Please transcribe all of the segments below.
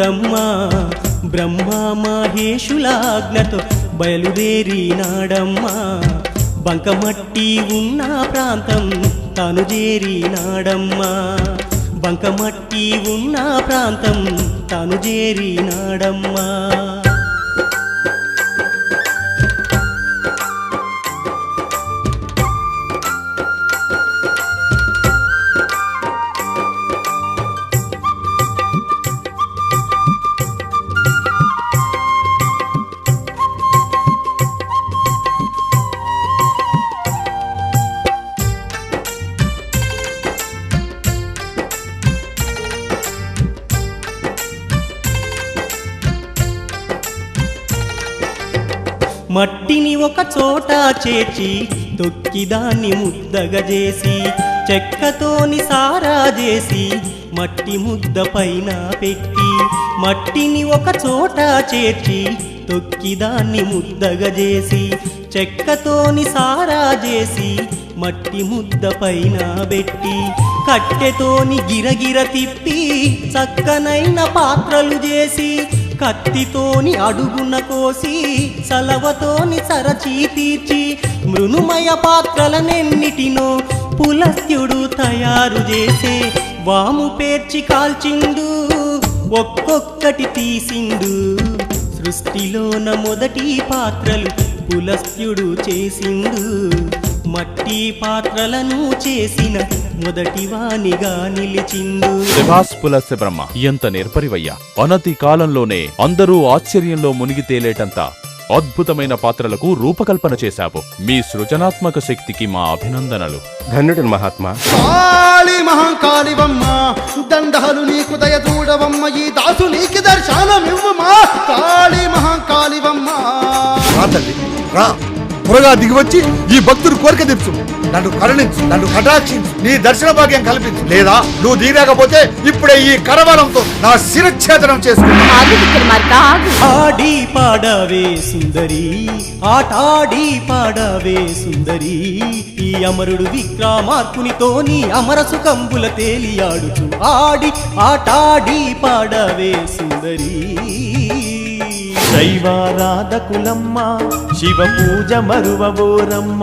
చూడమ్మా బ్రహ్మ మహేశులాజ్ఞతో బయలుదేరినాడమ్మా బంకమట్టి ఉన్న ప్రాంతం తాను చేరినాడమ్మా బంకమట్టి ఉన్న ప్రాంతం తాను చేరినాడమ్మా మట్టిని ఒక చోట చేర్చి తొక్కిదాన్ని ముద్దగా చేసి చెక్కతోని సారా చేసి మట్టి ముద్ద పైన పెట్టి మట్టిని ఒక చోట చేర్చి తొక్కిదాన్ని ముద్దగా చేసి చెక్కతోని సారా చేసి మట్టి ముద్ద పైన పెట్టి కట్టెతోని గిరగిర తిప్పి చక్కనైన పాత్రలు చేసి కత్తితోని అడుగున కోసి సలవతోని సరచి తీర్చి మృణుమయ పాత్రలనెన్నిటినో పులస్త్యుడు తయారు చేసే వాము పేర్చి కాల్చిండు ఒక్కొక్కటి తీసిండు సృష్టిలోన మొదటి పాత్రలు పులస్త్యుడు చేసిండు మట్టి పాత్రలను చేసిన మొదటివానిగా నిలిచిండు. శభాస్ పులస్త్య బ్రహ్మ, ఎంత నేర్పరివయ్యా! అనతి కాలంలోనే అందరూ ఆశ్చర్యంలో మునిగి తేలేటంత అద్భుతమైన పాత్రలకు రూపకల్పన చేశావు. మీ సృజనాత్మక శక్తికి మా అభినందనలు. ధన్యుడు మహాత్మా. కాళీ మహాకాళివమ్మ, దండాలు నీకు దయ చూడవమ్మ, ఈ దాసు నీకు దర్శనమివ్వమా. కాళీ మహాకాళివమ్మ, రా తల్లి రా, త్వరగా దిగివచ్చి ఈ భక్తుడు కోరిక తీర్చు. నన్ను కరుణించు, నన్ను కటాక్షించు, నీ దర్శన భాగ్యం కల్పించు. లేదా నువ్వు దిగకపోతే ఇప్పుడే ఈ కరవాలంతో నా శిరఛేదనం చేసుకుంటా. ఆడి పాడవే సుందరి, ఆటాడి పాడవే సుందరి, ఈ అమరుడు విక్రమార్కునితోని అమర సుఖంబుల తేలియాడుచు ఆడి ఆటాడి పాడవే సుందరి. దైవారాధకులమ్మ, శివ పూజ మరువబోరమ్మ,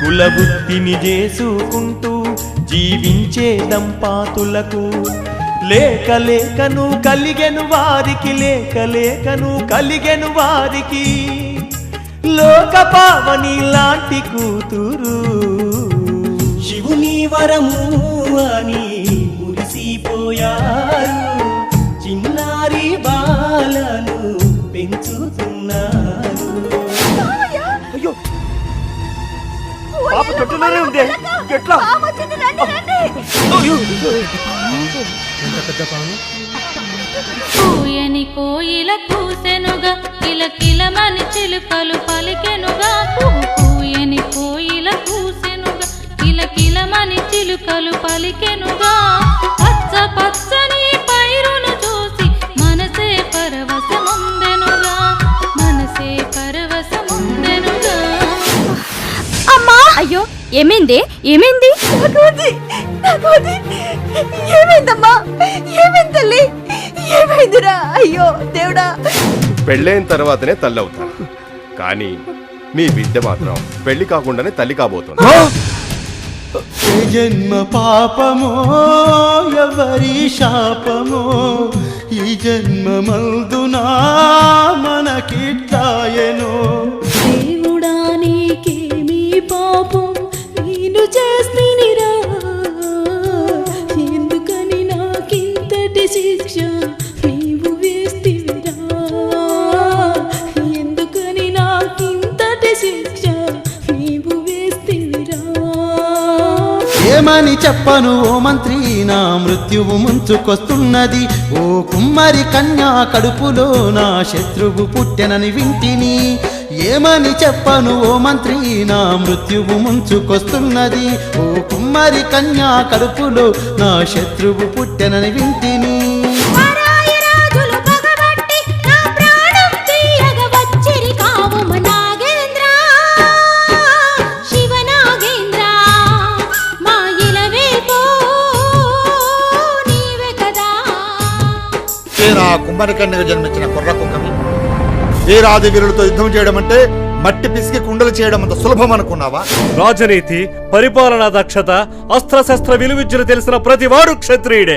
కులవృత్తిని చేసుకుంటూ జీవించే దంపాతులకు లేక లేకను కలిగెను వారికి, లేక లేకను కలిగెను వారికి లోక పావని లాంటి కూతురు. శివుని వరము అని మురిసిపోయారు, చిన్నారి బాలను పెంచుతున్నారు. అయ్యో పాప తొట్టులోనే ఉంది, ఎట్లా? పూయని కోయిల కూసెనుగా, కిలకిలమని చిలుకలు పలికెనుగా. పూయని కోయిల కూసెనుగా, కిలకిలమని చిలుకలు పలికెనుగా. పచ్చ పచ్చని పైరును చూసి మనసే పరవశముందెనుగా, మనసే పరవశముందెనుగా. అమ్మా! అయ్యో ఏమైంది? ఏమైంది? ఏమైందమ్మా? ఏమైంది తల్లి? ఏమైందిరా? అయ్యో దేవుడా! పెళ్ళైన తర్వాతనే తల్లి అవుతాను, కానీ మీ బిడ్డ మాత్రం పెళ్లి కాకుండానే తల్లి కాబోతుంది. ఏ జన్మ పాపమో ఎవరి శాపమో, ఈ జన్మ మల్దునా మనకిట్టాయనో. దేవుడా నీకేమీ పాపం నేను చేస్తినిరా, ఎందుకని నాకింతటి శిక్ష నీవు వేస్తివిరా, ఎందుకని నాకింతటి శిక్ష నీవు వేస్తివిరా. ఏమని చెప్పను ఓ మంత్రి, నా మృత్యువు ముంచుకొస్తున్నది. ఓ కుమ్మరి కన్యా కడుపులో నా శత్రువు పుట్టెనని వింటిని. ఏమని చెప్పను ఓ మంత్రి, నా మృత్యువు ముంచుకొస్తున్నది. ఓ కుమ్మరి కన్యా కడుపులో నా శత్రువు పుట్టెనని వింటిని. నా కుమ్మరి కన్యకు జన్మించిన కుర్ర కుంకమి. వీరాది వీరులతో యుద్ధం చేయడం అంటే మట్టి పిసికి కుండలు చేయడం అంత సులభం అనుకున్నావా? రాజనీతి, పరిపాలనా దక్షత, అస్త్రశస్త్ర విలువిద్యలు తెలిసిన ప్రతివాడు క్షత్రియుడే.